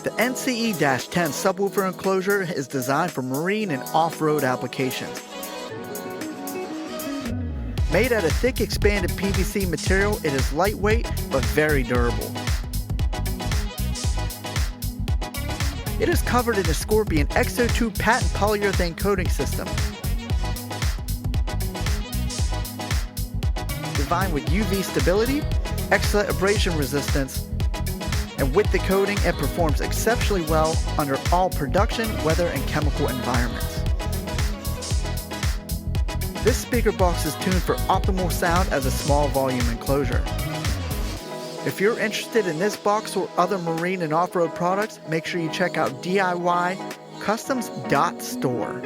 The NCE-10 subwoofer enclosure is designed for marine and off-road applications. Made out of thick expanded PVC material, it is lightweight but very durable. It is covered in the Scorpion XO2 patent polyurethane coating system. Designed with UV stability, excellent abrasion resistance, and with the coating, it performs exceptionally well under all production, weather, and chemical environments. This speaker box is tuned for optimal sound as a small volume enclosure. If you're interested in this box or other marine and off-road products, make sure you check out DIY Customs.store.